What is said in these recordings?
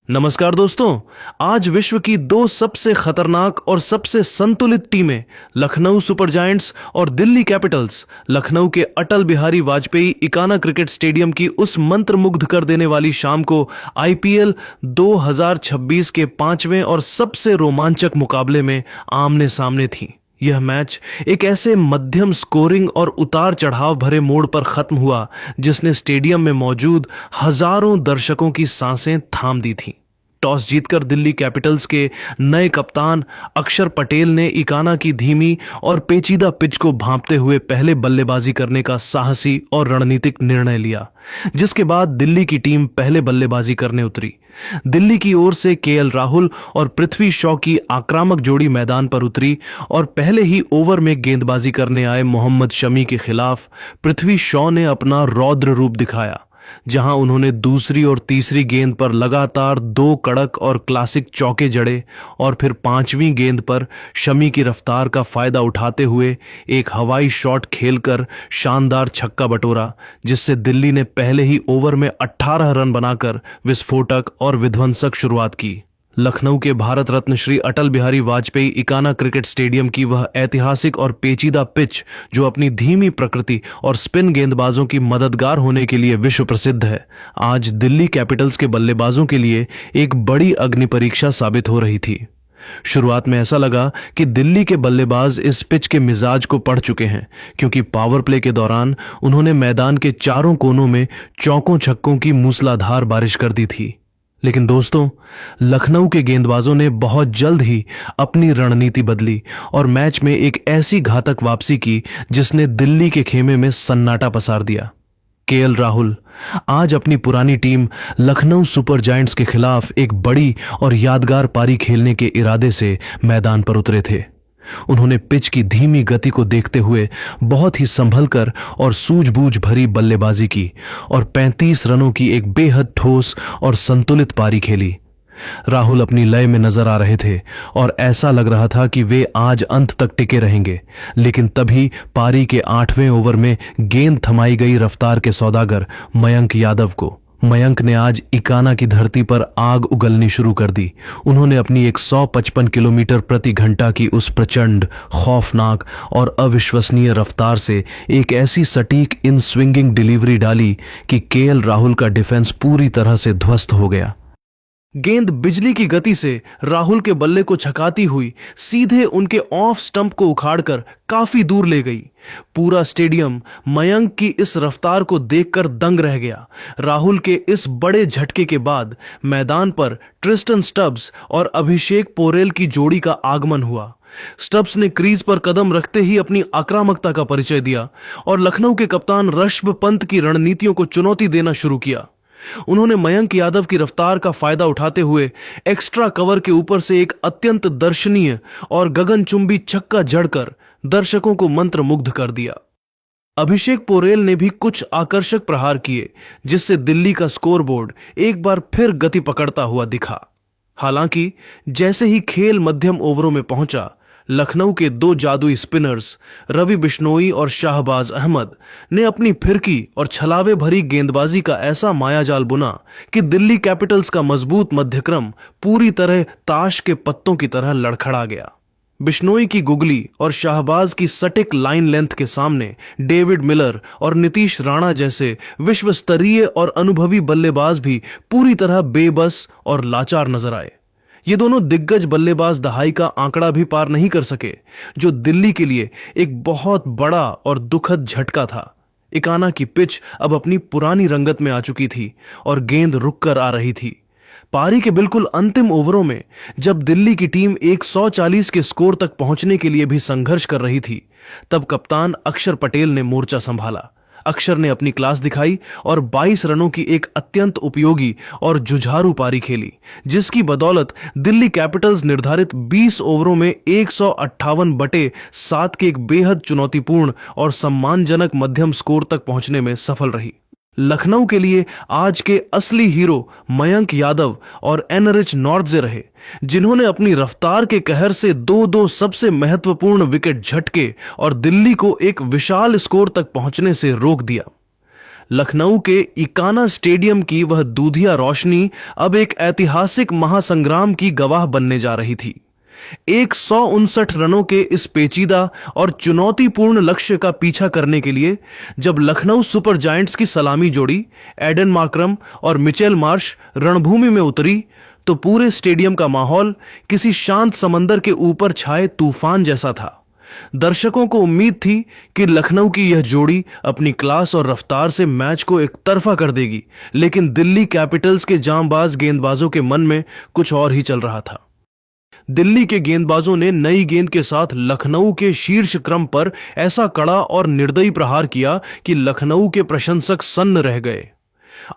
नमस्कार दोस्तों। आज विश्व की दो सबसे खतरनाक और सबसे संतुलित टीमें लखनऊ सुपर जायंट्स और दिल्ली कैपिटल्स लखनऊ के अटल बिहारी वाजपेयी इकाना क्रिकेट स्टेडियम की उस मंत्रमुग्ध कर देने वाली शाम को आईपीएल 2026 के पांचवें और सबसे रोमांचक मुकाबले में आमने सामने थीं। यह मैच एक ऐसे मध्यम स्कोरिंग और उतार चढ़ाव भरे मोड़ पर खत्म हुआ जिसने स्टेडियम में मौजूद हजारों दर्शकों की सांसें थाम दी थीं। टॉस जीतकर दिल्ली कैपिटल्स के नए कप्तान अक्षर पटेल ने इकाना की धीमी और पेचीदा पिच को भांपते हुए पहले बल्लेबाजी करने का साहसी और रणनीतिक निर्णय लिया, जिसके बाद दिल्ली की टीम पहले बल्लेबाजी करने उतरी। दिल्ली की ओर से केएल राहुल और पृथ्वी शॉ की आक्रामक जोड़ी मैदान पर उतरी और पहले ही ओवर में गेंदबाजी करने आए मोहम्मद शमी के खिलाफ पृथ्वी शॉ ने अपना रौद्र रूप दिखाया, जहां उन्होंने दूसरी और तीसरी गेंद पर लगातार दो कड़क और क्लासिक चौके जड़े और फिर पांचवीं गेंद पर शमी की रफ्तार का फायदा उठाते हुए एक हवाई शॉट खेलकर शानदार छक्का बटोरा, जिससे दिल्ली ने पहले ही ओवर में 18 रन बनाकर विस्फोटक और विध्वंसक शुरुआत की। लखनऊ के भारत रत्न श्री अटल बिहारी वाजपेयी इकाना क्रिकेट स्टेडियम की वह ऐतिहासिक और पेचीदा पिच, जो अपनी धीमी प्रकृति और स्पिन गेंदबाजों की मददगार होने के लिए विश्व प्रसिद्ध है, आज दिल्ली कैपिटल्स के बल्लेबाजों के लिए एक बड़ी अग्नि परीक्षा साबित हो रही थी। शुरुआत में ऐसा लगा कि दिल्ली के बल्लेबाज इस पिच के मिजाज को पढ़ चुके हैं, क्योंकि पावर प्ले के दौरान उन्होंने मैदान के चारों कोनों में चौकों छक्कों की मूसलाधार बारिश कर दी थी। लेकिन दोस्तों, लखनऊ के गेंदबाजों ने बहुत जल्द ही अपनी रणनीति बदली और मैच में एक ऐसी घातक वापसी की जिसने दिल्ली के खेमे में सन्नाटा पसार दिया। केएल राहुल आज अपनी पुरानी टीम लखनऊ सुपर जायंट्स के खिलाफ एक बड़ी और यादगार पारी खेलने के इरादे से मैदान पर उतरे थे। उन्होंने पिच की धीमी गति को देखते हुए बहुत ही संभलकर और सूझबूझ भरी बल्लेबाजी की और 35 रनों की एक बेहद ठोस और संतुलित पारी खेली। राहुल अपनी लय में नजर आ रहे थे और ऐसा लग रहा था कि वे आज अंत तक टिके रहेंगे, लेकिन तभी पारी के 8वें ओवर में गेंद थमाई गई रफ्तार के सौदागर मयंक ने आज इकाना की धरती पर आग उगलनी शुरू कर दी। उन्होंने अपनी 155 किलोमीटर प्रति घंटा की उस प्रचंड, खौफनाक और अविश्वसनीय रफ्तार से एक ऐसी सटीक इन स्विंगिंग डिलीवरी डाली कि केएल राहुल का डिफेंस पूरी तरह से ध्वस्त हो गया। गेंद बिजली की गति से राहुल के बल्ले को छकाती हुई सीधे उनके ऑफ स्टंप को उखाड़कर काफी दूर ले गई। पूरा स्टेडियम मयंक की इस रफ्तार को देखकर दंग रह गया। राहुल के इस बड़े झटके के बाद मैदान पर ट्रिस्टन स्टब्स और अभिषेक पोरेल की जोड़ी का आगमन हुआ। स्टब्स ने क्रीज पर कदम रखते ही अपनी आक्रामकता का परिचय दिया और लखनऊ के कप्तान ऋषभ पंत की रणनीतियों को चुनौती देना शुरू किया। उन्होंने मयंक यादव की रफ्तार का फायदा उठाते हुए एक्स्ट्रा कवर के ऊपर से एक अत्यंत दर्शनीय और गगनचुंबी छक्का जड़कर दर्शकों को मंत्रमुग्ध कर दिया। अभिषेक पोरेल ने भी कुछ आकर्षक प्रहार किए, जिससे दिल्ली का स्कोरबोर्ड एक बार फिर गति पकड़ता हुआ दिखा। हालांकि जैसे ही खेल मध्यम ओवरों में पहुंचा, लखनऊ के दो जादुई स्पिनर्स रवि बिश्नोई और शाहबाज अहमद ने अपनी फिरकी और छलावे भरी गेंदबाजी का ऐसा मायाजाल बुना कि दिल्ली कैपिटल्स का मजबूत मध्यक्रम पूरी तरह ताश के पत्तों की तरह लड़खड़ा गया। बिश्नोई की गुगली और शाहबाज की सटीक लाइन लेंथ के सामने डेविड मिलर और नीतीश राणा जैसे विश्व स्तरीय और अनुभवी बल्लेबाज भी पूरी तरह बेबस और लाचार नजर आए। ये दोनों दिग्गज बल्लेबाज दहाई का आंकड़ा भी पार नहीं कर सके, जो दिल्ली के लिए एक बहुत बड़ा और दुखद झटका था। इकाना की पिच अब अपनी पुरानी रंगत में आ चुकी थी और गेंद रुककर आ रही थी। पारी के बिल्कुल अंतिम ओवरों में जब दिल्ली की टीम 140 के स्कोर तक पहुंचने के लिए भी संघर्ष कर रही थी, तब कप्तान अक्षर पटेल ने मोर्चा संभाला। अक्षर ने अपनी क्लास दिखाई और 22 रनों की एक अत्यंत उपयोगी और जुझारू पारी खेली, जिसकी बदौलत दिल्ली कैपिटल्स निर्धारित 20 ओवरों में 158/7 के एक बेहद चुनौतीपूर्ण और सम्मानजनक मध्यम स्कोर तक पहुंचने में सफल रही। लखनऊ के लिए आज के असली हीरो मयंक यादव और एनरिच नॉर्टजे रहे, जिन्होंने अपनी रफ्तार के कहर से दो सबसे महत्वपूर्ण विकेट झटके और दिल्ली को एक विशाल स्कोर तक पहुंचने से रोक दिया। लखनऊ के इकाना स्टेडियम की वह दूधिया रोशनी अब एक ऐतिहासिक महासंग्राम की गवाह बनने जा रही थी। 159 रनों के इस पेचीदा और चुनौतीपूर्ण लक्ष्य का पीछा करने के लिए जब लखनऊ सुपर जायंट्स की सलामी जोड़ी एडन मार्करम और मिचेल मार्श रणभूमि में उतरी तो पूरे स्टेडियम का माहौल किसी शांत समंदर के ऊपर छाए तूफान जैसा था। दर्शकों को उम्मीद थी कि लखनऊ की यह जोड़ी अपनी क्लास और रफ्तार से मैच को एक तरफा कर देगी, लेकिन दिल्ली कैपिटल्स के जांबाज गेंदबाजों के मन में कुछ और ही चल रहा था। दिल्ली के गेंदबाजों ने नई गेंद के साथ लखनऊ के शीर्ष क्रम पर ऐसा कड़ा और निर्दयी प्रहार किया कि लखनऊ के प्रशंसक सन्न रह गए।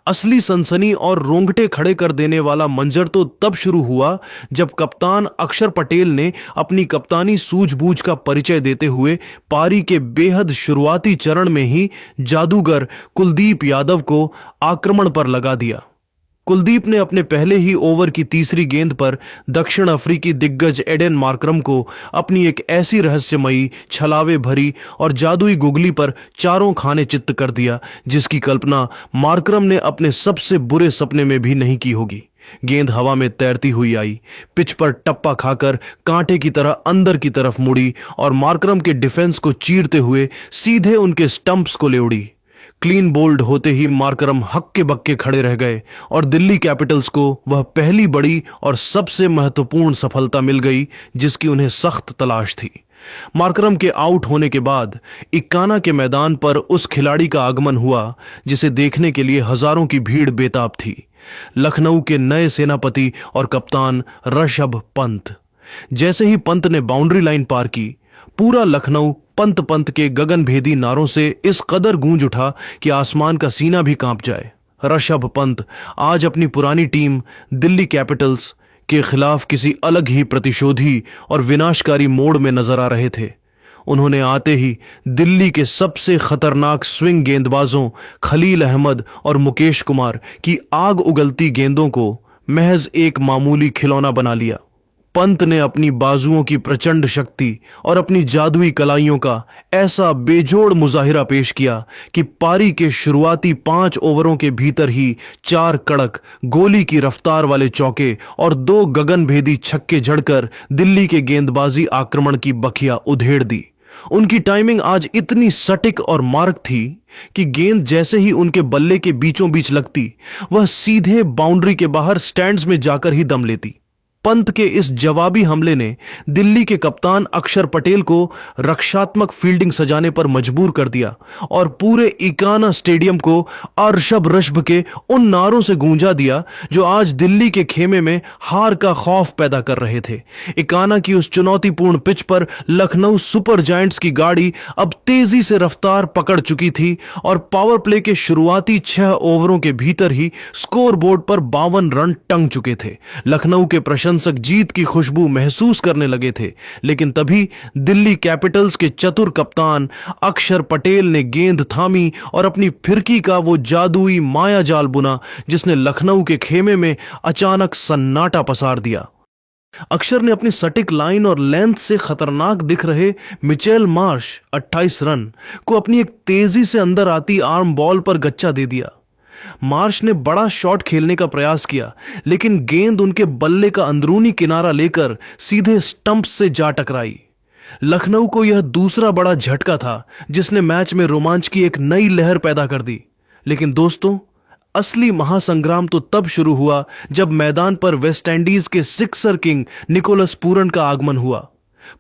असली सनसनी और रोंगटे खड़े कर देने वाला मंजर तो तब शुरू हुआ जब कप्तान अक्षर पटेल ने अपनी कप्तानी सूझबूझ का परिचय देते हुए पारी के बेहद शुरुआती चरण में ही जादूगर कुलदीप यादव को आक्रमण पर लगा दिया। कुलदीप ने अपने पहले ही ओवर की तीसरी गेंद पर दक्षिण अफ्रीकी दिग्गज एडन मार्करम को अपनी एक ऐसी रहस्यमयी, छलावे भरी और जादुई गुगली पर चारों खाने चित्त कर दिया जिसकी कल्पना मार्करम ने अपने सबसे बुरे सपने में भी नहीं की होगी। गेंद हवा में तैरती हुई आई, पिच पर टप्पा खाकर कांटे की तरह अंदर की तरफ मुड़ी और मार्करम के डिफेंस को चीरते हुए सीधे उनके स्टंप्स को ले उड़ी। क्लीन बोल्ड होते ही मार्करम हक्के बक्के खड़े रह गए और दिल्ली कैपिटल्स को वह पहली बड़ी और सबसे महत्वपूर्ण सफलता मिल गई जिसकी उन्हें सख्त तलाश थी। मार्करम के आउट होने के बाद इक्काना के मैदान पर उस खिलाड़ी का आगमन हुआ जिसे देखने के लिए हजारों की भीड़ बेताब थी। लखनऊ के नए सेनापति और कप्तान ऋषभ पंत। जैसे ही पंत ने बाउंड्री लाइन पार की, पूरा लखनऊ पंत पंत के गगनभेदी नारों से इस कदर गूंज उठा कि आसमान का सीना भी कांप जाए। ऋषभ पंत आज अपनी पुरानी टीम दिल्ली कैपिटल्स के खिलाफ किसी अलग ही प्रतिशोधी और विनाशकारी मोड़ में नजर आ रहे थे। उन्होंने आते ही दिल्ली के सबसे खतरनाक स्विंग गेंदबाजों खलील अहमद और मुकेश कुमार की आग उगलती गेंदों को महज एक मामूली खिलौना बना लिया। पंत ने अपनी बाजुओं की प्रचंड शक्ति और अपनी जादुई कलाइयों का ऐसा बेजोड़ मुजाहिरा पेश किया कि पारी के शुरुआती 5 ओवरों के भीतर ही 4 कड़क गोली की रफ्तार वाले चौके और 2 गगनभेदी छक्के जड़कर दिल्ली के गेंदबाजी आक्रमण की बखिया उधेड़ दी। उनकी टाइमिंग आज इतनी सटीक और मार्क थी कि गेंद जैसे ही उनके बल्ले के बीचों बीच लगती, वह सीधे बाउंड्री के बाहर स्टैंड्स में जाकर ही दम लेती। पंत के इस जवाबी हमले ने दिल्ली के कप्तान अक्षर पटेल को रक्षात्मक फील्डिंग सजाने पर मजबूर कर दिया और पूरे इकाना स्टेडियम को अर्शब रश्ब के उन नारों से गूंजा दिया जो आज दिल्ली के खेमे में हार का खौफ पैदा कर रहे थे। इकाना की उस चुनौतीपूर्ण पिच पर लखनऊ सुपर जायंट्स की गाड़ी अब तेजी से रफ्तार पकड़ चुकी थी और पावर प्ले के शुरुआती 6 ओवरों के भीतर ही स्कोरबोर्ड पर 52 रन टंग चुके थे। लखनऊ के प्रशंसक जीत की खुशबू महसूस करने लगे थे, लेकिन तभी दिल्ली कैपिटल्स के चतुर कप्तान अक्षर पटेल ने गेंद थामी और अपनी फिरकी का वो जादुई माया जाल बुना जिसने लखनऊ के खेमे में अचानक सन्नाटा पसार दिया। अक्षर ने अपनी सटीक लाइन और लेंथ से खतरनाक दिख रहे मिचेल मार्श 28 रन को अपनी एक तेजी से अंदर आती आर्म बॉल पर गच्चा दे दिया। मार्श ने बड़ा शॉट खेलने का प्रयास किया, लेकिन गेंद उनके बल्ले का अंदरूनी किनारा लेकर सीधे स्टंप्स से जा टकराई। लखनऊ को यह दूसरा बड़ा झटका था जिसने मैच में रोमांच की एक नई लहर पैदा कर दी। लेकिन दोस्तों, असली महासंग्राम तो तब शुरू हुआ जब मैदान पर वेस्टइंडीज के सिक्सर किंग निकोलस पूरन का आगमन हुआ।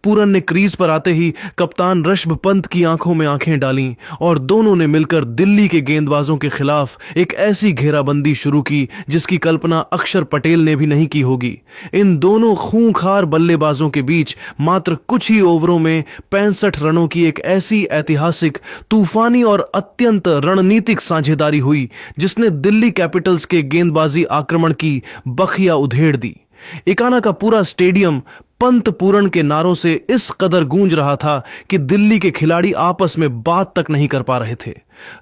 पूरन ने क्रीज पर आते ही कप्तान ऋषभ पंत की आंखों में आंखें डालीं और दोनों ने मिलकर दिल्ली के गेंदबाजों के खिलाफ एक ऐसी घेराबंदी शुरू की जिसकी कल्पना अक्षर पटेल ने भी नहीं की होगी। इन दोनों खूंखार बल्लेबाजों के बीच मात्र कुछ ही ओवरों में 65 रनों की एक ऐसी ऐतिहासिक, तूफानी और अत्यंत रणनीतिक साझेदारी हुई जिसने दिल्ली कैपिटल्स के गेंदबाजी आक्रमण की बखिया उधेड़ दी। इकाना का पूरा स्टेडियम पंत पूरन के नारों से इस कदर गूंज रहा था कि दिल्ली के खिलाड़ी आपस में बात तक नहीं कर पा रहे थे।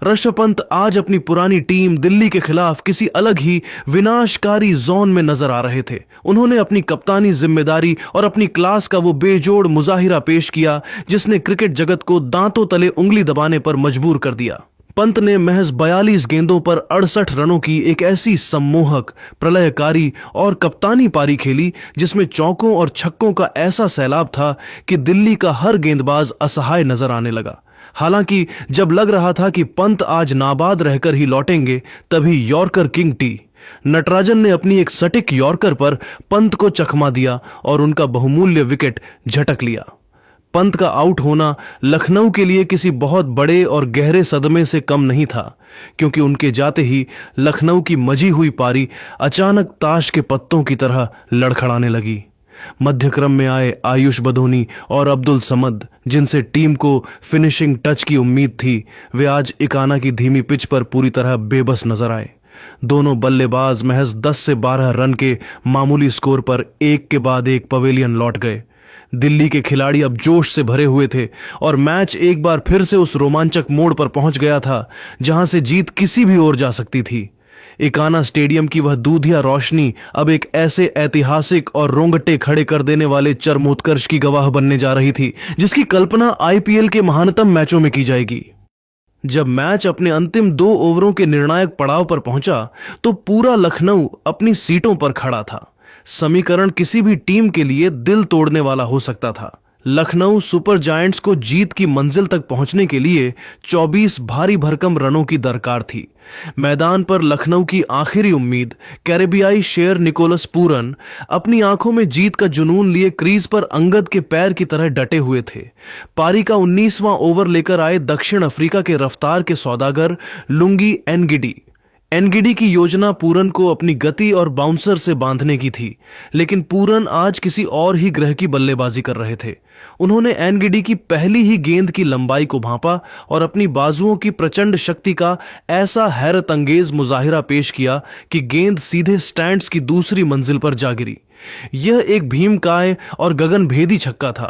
ऋषभ पंत आज अपनी पुरानी टीम दिल्ली के खिलाफ किसी अलग ही विनाशकारी जोन में नजर आ रहे थे। उन्होंने अपनी कप्तानी जिम्मेदारी और अपनी क्लास का वो बेजोड़ मुजाहिरा पेश किया जिसने क्रिकेट जगत को दांतों तले उंगली दबाने पर मजबूर कर दिया। पंत ने महज 42 गेंदों पर 68 रनों की एक ऐसी सम्मोहक, प्रलयकारी और कप्तानी पारी खेली जिसमें चौकों और छक्कों का ऐसा सैलाब था कि दिल्ली का हर गेंदबाज असहाय नजर आने लगा। हालांकि जब लग रहा था कि पंत आज नाबाद रहकर ही लौटेंगे, तभी यॉर्कर किंग टी नटराजन ने अपनी एक सटीक यॉर्कर पर पंत को चकमा दिया और उनका बहुमूल्य विकेट झटक लिया। पंत का आउट होना लखनऊ के लिए किसी बहुत बड़े और गहरे सदमे से कम नहीं था, क्योंकि उनके जाते ही लखनऊ की मजी हुई पारी अचानक ताश के पत्तों की तरह लड़खड़ाने लगी। मध्यक्रम में आए आयुष बदोनी और अब्दुल समद, जिनसे टीम को फिनिशिंग टच की उम्मीद थी, वे आज इकाना की धीमी पिच पर पूरी तरह बेबस नजर आए। दोनों बल्लेबाज महज 10 से 12 रन के मामूली स्कोर पर एक के बाद एक पवेलियन लौट गए। दिल्ली के खिलाड़ी अब जोश से भरे हुए थे और मैच एक बार फिर से उस रोमांचक मोड़ पर पहुंच गया था जहां से जीत किसी भी ओर जा सकती थी। इकाना स्टेडियम की वह दूधिया रोशनी अब एक ऐसे ऐतिहासिक और रोंगटे खड़े कर देने वाले चरमोत्कर्ष की गवाह बनने जा रही थी जिसकी कल्पना आईपीएल के महानतम मैचों में की जाएगी। जब मैच अपने अंतिम 2 ओवरों के निर्णायक पड़ाव पर पहुंचा तो पूरा लखनऊ अपनी सीटों पर खड़ा था। समीकरण किसी भी टीम के लिए दिल तोड़ने वाला हो सकता था। लखनऊ सुपर जायंट्स को जीत की मंजिल तक पहुंचने के लिए 24 भारी भरकम रनों की दरकार थी। मैदान पर लखनऊ की आखिरी उम्मीद कैरेबियाई शेर निकोलस पूरन अपनी आंखों में जीत का जुनून लिए क्रीज पर अंगद के पैर की तरह डटे हुए थे। पारी का 19वां ओवर लेकर आए दक्षिण अफ्रीका के रफ्तार के सौदागर लुंगी एनगिडी की योजना पूरन को अपनी गति और बाउंसर से बांधने की थी, लेकिन पूरन आज किसी और ही ग्रह की बल्लेबाजी कर रहे थे। उन्होंने एनगिडी की पहली ही गेंद की लंबाई को भांपा और अपनी बाजुओं की प्रचंड शक्ति का ऐसा हैरत अंगेज मुजाहिरा पेश किया कि गेंद सीधे स्टैंड्स की दूसरी मंजिल पर जा गिरी। यह एक भीमकाय और गगनभेदी छक्का था।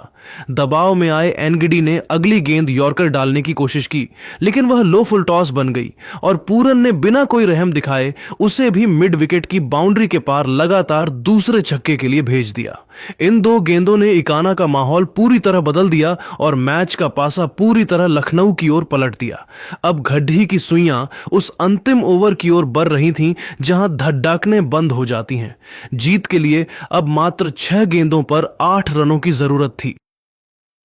दबाव में आए एनगिडी ने अगली गेंद यॉर्कर डालने की कोशिश की, लेकिन वह लो फुल टॉस बन गई और पूरन ने बिना कोई रहम दिखाए उसे भी मिड विकेट की बाउंड्री के पार लगातार दूसरे छक्के के लिए भेज दिया। इन 2 गेंदों ने इकाना का माहौल पूरी तरह बदल दिया और मैच का पासा पूरी तरह लखनऊ की ओर पलट दिया। अब घड्डी की सुइयां उस अंतिम ओवर की ओर बढ़ रही थीं जहां धड़ाकने बंद हो जाती हैं। जीत के लिए अब मात्र 6 गेंदों पर 8 रनों की जरूरत थी।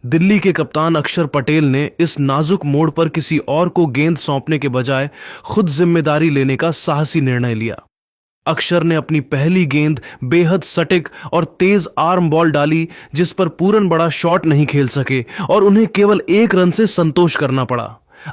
दिल्ली के कप्तान अक्षर पटेल ने इस नाजुक मोड़ पर किसी और को गेंद सौंपने के बजाय खुद जिम्मेदारी लेने का साहसी निर्णय लिया। अक्षर ने अपनी पहली गेंद बेहद सटीक और तेज आर्म बॉल डाली, जिस पर पूरन बड़ा शॉट नहीं खेल सके और उन्हें केवल 1 रन से संतोष करना पड़ा।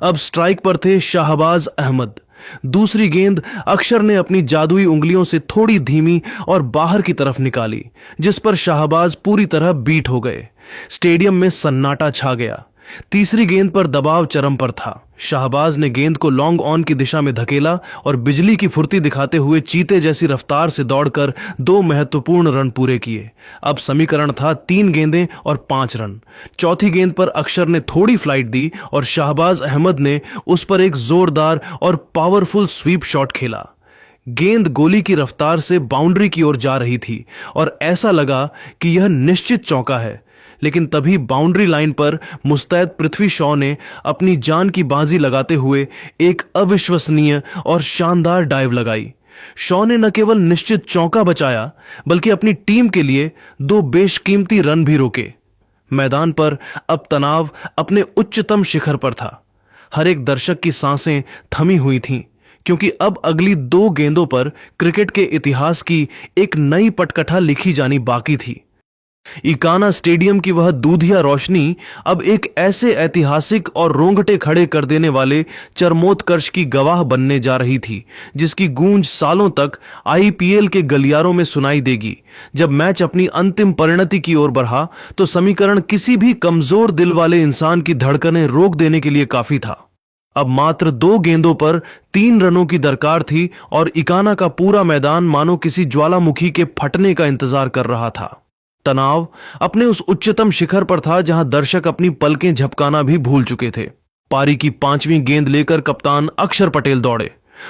अब स्ट्राइक पर थे शाहबाज अहमद। दूसरी गेंद अक्षर ने अपनी जादुई उंगलियों से थोड़ी धीमी और बाहर की तरफ निकाली, जिस पर शाहबाज पूरी तरह बीट हो गए। स्टेडियम में सन्नाटा छा गया। तीसरी गेंद पर दबाव चरम पर था। शाहबाज ने गेंद को लॉन्ग ऑन की दिशा में धकेला और बिजली की फुर्ती दिखाते हुए चीते जैसी रफ्तार से दौड़कर 2 महत्वपूर्ण रन पूरे किए। अब समीकरण था 3 गेंदें और 5 रन। चौथी गेंद पर अक्षर ने थोड़ी फ्लाइट दी और शाहबाज अहमद ने उस पर एक जोरदार और पावरफुल स्वीप शॉट खेला। गेंद गोली की रफ्तार से बाउंड्री की ओर जा रही थी और ऐसा लगा कि यह निश्चित चौका है, लेकिन तभी बाउंड्री लाइन पर मुस्तैद पृथ्वी शॉ ने अपनी जान की बाजी लगाते हुए एक अविश्वसनीय और शानदार डाइव लगाई। शॉ ने न केवल निश्चित चौका बचाया, बल्कि अपनी टीम के लिए 2 बेशकीमती रन भी रोके। मैदान पर अब तनाव अपने उच्चतम शिखर पर था। हर एक दर्शक की सांसें थमी हुई थीं, क्योंकि अब अगली 2 गेंदों पर क्रिकेट के इतिहास की एक नई पटकथा लिखी जानी बाकी थी। इकाना स्टेडियम की वह दूधिया रोशनी अब एक ऐसे ऐतिहासिक और रोंगटे खड़े कर देने वाले चरमोत्कर्ष की गवाह बनने जा रही थी, जिसकी गूंज सालों तक आईपीएल के गलियारों में सुनाई देगी। जब मैच अपनी अंतिम परिणति की ओर बढ़ा तो समीकरण किसी भी कमजोर दिल वाले इंसान की धड़कनें रोक देने के लिए काफी था। अब मात्र 2 गेंदों पर 3 रनों की दरकार थी और इकाना का पूरा मैदान मानो किसी ज्वालामुखी के फटने का इंतजार कर रहा था। तनाव अपने उस उच्चतम शिखर पर था जहां दर्शक अपनी पलकें झपकाना भी भूल चुके थे। पारी की 5वीं गेंद लेकर कप्तान अक्षर पटेल दौड़े।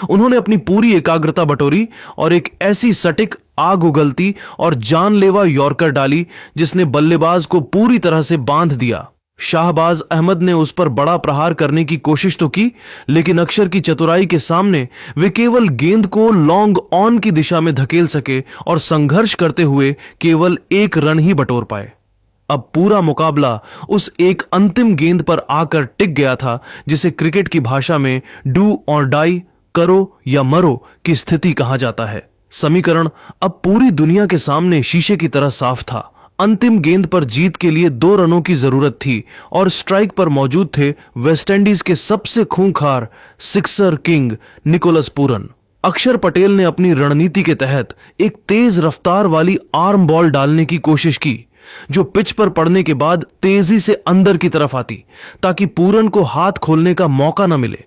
उन्होंने अपनी पूरी एकाग्रता बटोरी और एक ऐसी सटीक, आग उगलती और जानलेवा यॉर्कर डाली जिसने बल्लेबाज को पूरी तरह से बांध दिया। शाहबाज अहमद ने उस पर बड़ा प्रहार करने की कोशिश तो की, लेकिन अक्षर की चतुराई के सामने वे केवल गेंद को लॉन्ग ऑन की दिशा में धकेल सके और संघर्ष करते हुए केवल एक रन ही बटोर पाए। अब पूरा मुकाबला उस एक अंतिम गेंद पर आकर टिक गया था, जिसे क्रिकेट की भाषा में डू और डाई, करो या मरो की स्थिति कहा जाता है। समीकरण अब पूरी दुनिया के सामने शीशे की तरह साफ था। अंतिम गेंद पर जीत के लिए 2 रनों की जरूरत थी और स्ट्राइक पर मौजूद थे वेस्टइंडीज के सबसे खूंखार सिक्सर किंग निकोलस पूरन। अक्षर पटेल ने अपनी रणनीति के तहत एक तेज रफ्तार वाली आर्म बॉल डालने की कोशिश की, जो पिच पर पड़ने के बाद तेजी से अंदर की तरफ आती, ताकि पूरन को हाथ खोलने का मौका न मिले।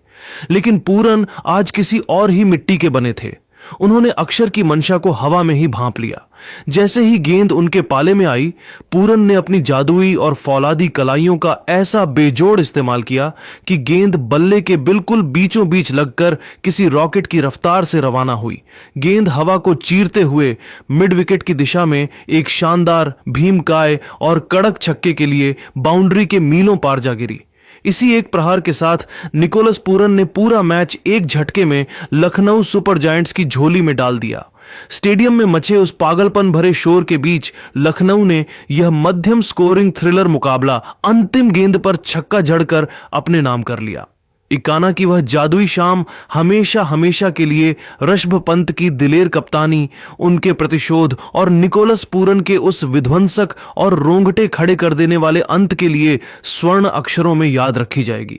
लेकिन पूरन आज किसी और ही मिट्टी के बने थे। उन्होंने अक्षर की मंशा को हवा में ही भांप लिया। जैसे ही गेंद उनके पाले में आई, पूरन ने अपनी जादुई और फौलादी कलाइयों का ऐसा बेजोड़ इस्तेमाल किया कि गेंद बल्ले के बिल्कुल बीचों बीच लगकर किसी रॉकेट की रफ्तार से रवाना हुई। गेंद हवा को चीरते हुए मिड विकेट की दिशा में एक शानदार भीमकाय और कड़क छक्के के लिए बाउंड्री के मीलों पार जा गिरी। इसी एक प्रहार के साथ निकोलस पूरन ने पूरा मैच एक झटके में लखनऊ सुपर जायंट्स की झोली में डाल दिया। स्टेडियम में मचे उस पागलपन भरे शोर के बीच लखनऊ ने यह मध्यम स्कोरिंग थ्रिलर मुकाबला अंतिम गेंद पर छक्का जड़कर अपने नाम कर लिया। इकाना की वह जादुई शाम हमेशा हमेशा के लिए ऋषभ पंत की दिलेर कप्तानी, उनके प्रतिशोध और निकोलस पूरन के उस विध्वंसक और रोंगटे खड़े कर देने वाले अंत के लिए स्वर्ण अक्षरों में याद रखी जाएगी।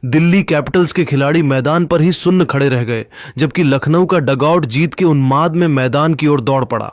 दिल्ली कैपिटल्स के खिलाड़ी मैदान पर ही सुन्न खड़े रह गए, जबकि लखनऊ का डगआउट जीत के उन्माद में मैदान की ओर दौड़ पड़ा।